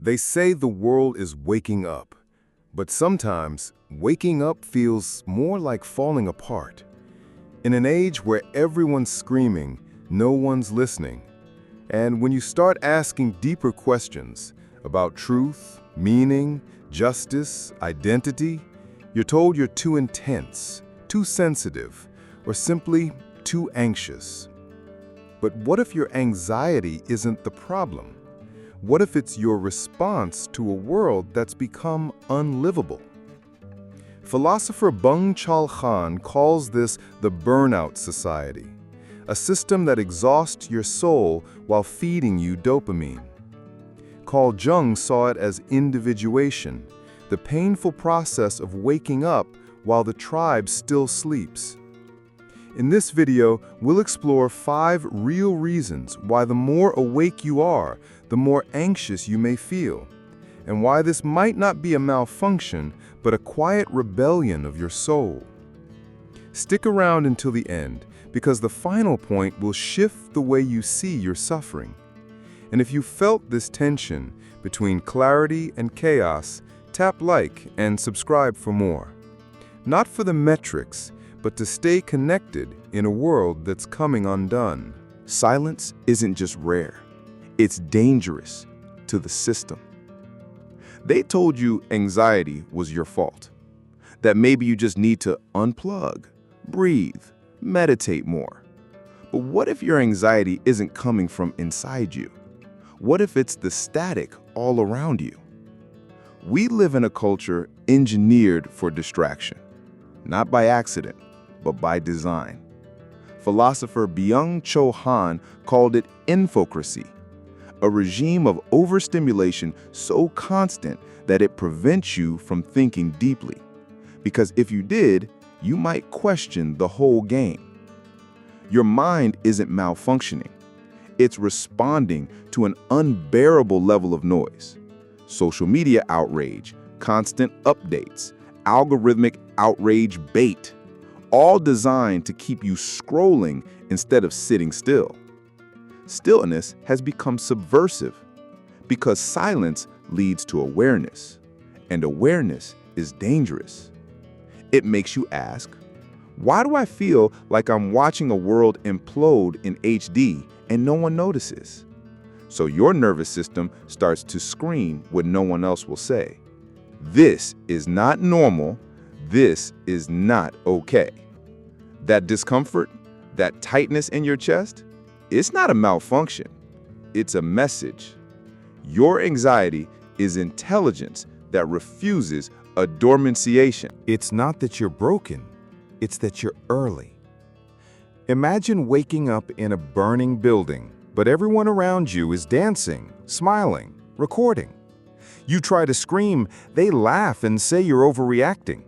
They say the world is waking up, but sometimes waking up feels more like falling apart. In an age where everyone's screaming, no one's listening. And when you start asking deeper questions about truth, meaning, justice, identity, you're told you're too intense, too sensitive, or simply too anxious. But what if your anxiety isn't the problem? What if it's your response to a world that's become unlivable? Philosopher Bung Chul Han calls this the burnout society, a system that exhausts your soul while feeding you dopamine. Carl Jung saw it as individuation, the painful process of waking up while the tribe still sleeps. In this video, we'll explore 5 real reasons why the more awake you are, the more anxious you may feel, and why this might not be a malfunction, but a quiet rebellion of your soul. Stick around until the end, because the final point will shift the way you see your suffering. And if you felt this tension between clarity and chaos, tap like and subscribe for more. Not for the metrics, but to stay connected in a world that's coming undone. Silence isn't just rare, it's dangerous to the system. They told you anxiety was your fault, that maybe you just need to unplug, breathe, meditate more. But what if your anxiety isn't coming from inside you? What if it's the static all around you? We live in a culture engineered for distraction, not by accident, but by design. Philosopher Byung-Chul Han called it infocracy, a regime of overstimulation so constant that it prevents you from thinking deeply. Because if you did, you might question the whole game. Your mind isn't malfunctioning. It's responding to an unbearable level of noise. Social media outrage, constant updates, algorithmic outrage bait, all designed to keep you scrolling instead of sitting still. Stillness has become subversive because silence leads to awareness, and awareness is dangerous. It makes you ask, why do I feel like I'm watching a world implode in HD and no one notices? So your nervous system starts to scream what no one else will say. This is not normal. This is not okay. That discomfort, that tightness in your chest, it's not a malfunction. It's a message. Your anxiety is intelligence that refuses a dormanciation. It's not that you're broken, it's that you're early. Imagine waking up in a burning building, but everyone around you is dancing, smiling, recording. You try to scream, they laugh and say you're overreacting.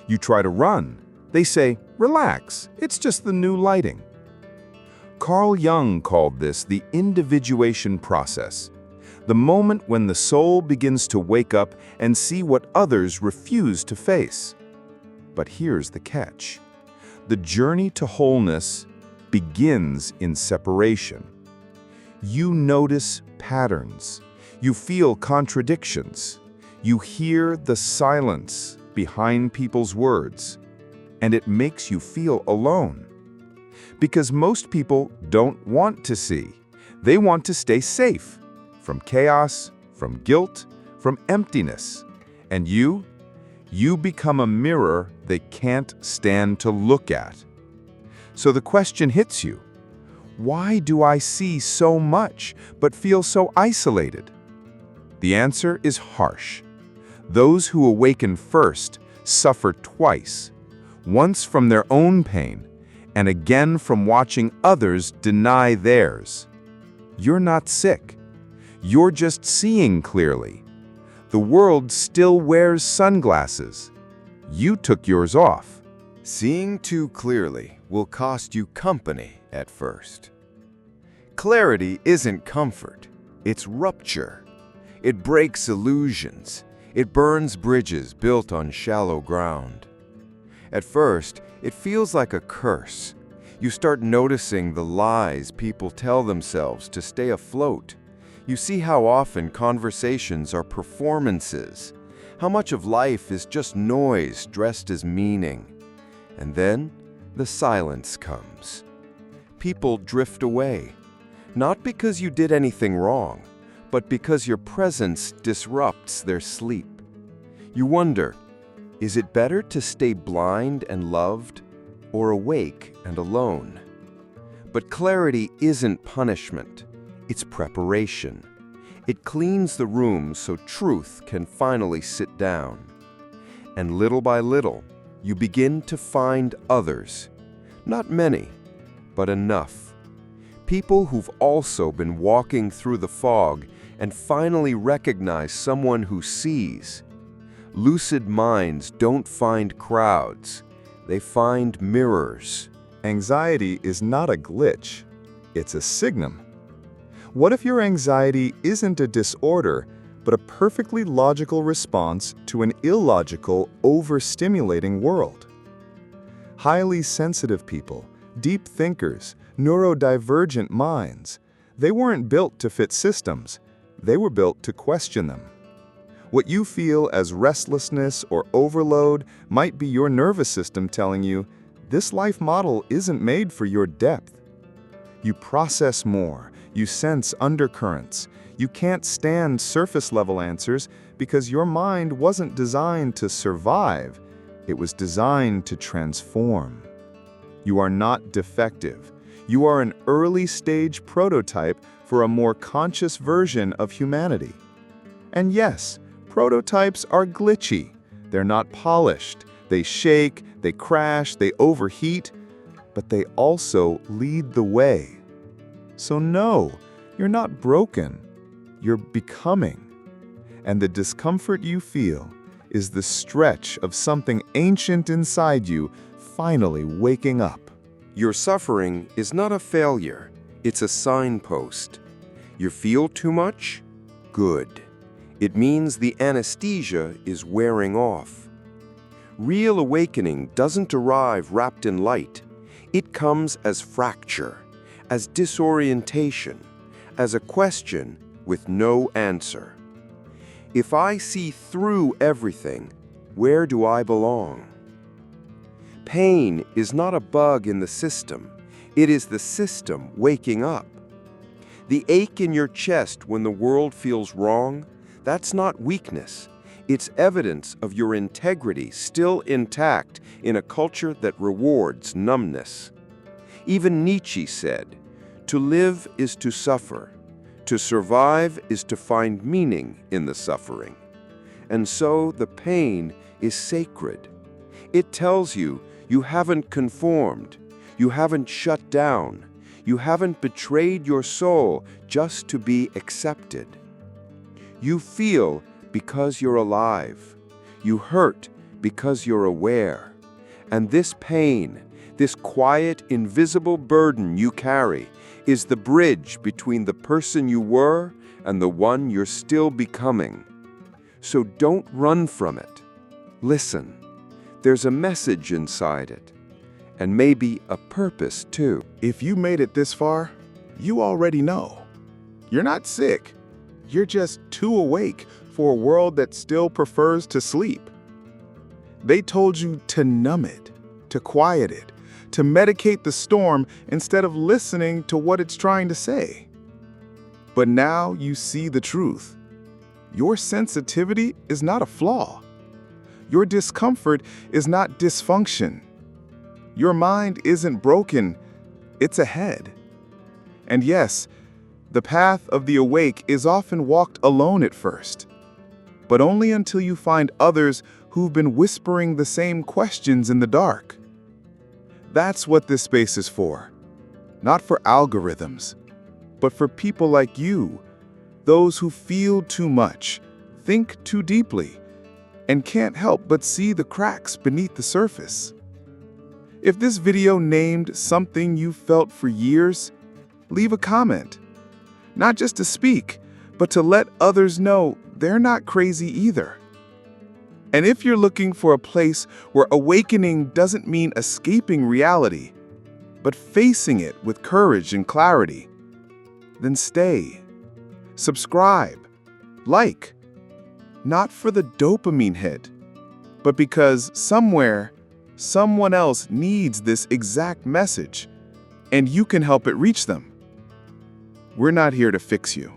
You try to run, they say, relax, it's just the new lighting. Carl Jung called this the individuation process, the moment when the soul begins to wake up and see what others refuse to face. But here's the catch. The journey to wholeness begins in separation. You notice patterns. You feel contradictions. You hear the silence behind people's words. And it makes you feel alone. Because most people don't want to see. They want to stay safe from chaos, from guilt, from emptiness. And you become a mirror they can't stand to look at. So the question hits you. Why do I see so much but feel so isolated? The answer is harsh. Those who awaken first suffer twice, once from their own pain, and again from watching others deny theirs. You're not sick. You're just seeing clearly. The world still wears sunglasses. You took yours off. Seeing too clearly will cost you company at first. Clarity isn't comfort, it's rupture. It breaks illusions. It burns bridges built on shallow ground. At first, it feels like a curse. You start noticing the lies people tell themselves to stay afloat. You see how often conversations are performances, how much of life is just noise dressed as meaning. And then the silence comes. People drift away, not because you did anything wrong, but because your presence disrupts their sleep. You wonder, is it better to stay blind and loved, or awake and alone? But clarity isn't punishment, it's preparation. It cleans the room so truth can finally sit down. And little by little, you begin to find others. Not many, but enough. People who've also been walking through the fog and finally recognize someone who sees. Lucid minds don't find crowds, they find mirrors. Anxiety is not a glitch, it's a signum. What if your anxiety isn't a disorder, but a perfectly logical response to an illogical, overstimulating world? Highly sensitive people, deep thinkers, neurodivergent minds, they weren't built to fit systems, they were built to question them. What you feel as restlessness or overload might be your nervous system telling you, this life model isn't made for your depth. You process more, you sense undercurrents, you can't stand surface-level answers because your mind wasn't designed to survive, it was designed to transform. You are not defective. You are an early-stage prototype for a more conscious version of humanity. And yes, prototypes are glitchy. They're not polished. They shake, they crash, they overheat, but they also lead the way. So no, you're not broken. You're becoming. And the discomfort you feel is the stretch of something ancient inside you finally waking up. Your suffering is not a failure, it's a signpost. You feel too much? Good. It means the anesthesia is wearing off. Real awakening doesn't arrive wrapped in light. It comes as fracture, as disorientation, as a question with no answer. If I see through everything, where do I belong? Pain is not a bug in the system. It is the system waking up. The ache in your chest when the world feels wrong, that's not weakness. It's evidence of your integrity still intact in a culture that rewards numbness. Even Nietzsche said, "To live is to suffer. To survive is to find meaning in the suffering." And so the pain is sacred. It tells you you haven't conformed, you haven't shut down, you haven't betrayed your soul just to be accepted. You feel because you're alive. You hurt because you're aware. And this pain, this quiet, invisible burden you carry, is the bridge between the person you were and the one you're still becoming. So don't run from it. Listen. There's a message inside it, and maybe a purpose too. If you made it this far, you already know. You're not sick. You're just too awake for a world that still prefers to sleep. They told you to numb it, to quiet it, to medicate the storm instead of listening to what it's trying to say. But now you see the truth. Your sensitivity is not a flaw. Your discomfort is not dysfunction. Your mind isn't broken, it's ahead. And yes, the path of the awake is often walked alone at first, but only until you find others who've been whispering the same questions in the dark. That's what this space is for. Not for algorithms, but for people like you, those who feel too much, think too deeply, and can't help but see the cracks beneath the surface. If this video named something you felt for years, leave a comment. Not just to speak, but to let others know they're not crazy either. And if you're looking for a place where awakening doesn't mean escaping reality, but facing it with courage and clarity, then stay. subscribe, like. Not for the dopamine hit, but because somewhere, someone else needs this exact message, and you can help it reach them. We're not here to fix you.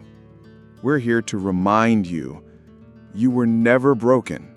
We're here to remind you you were never broken.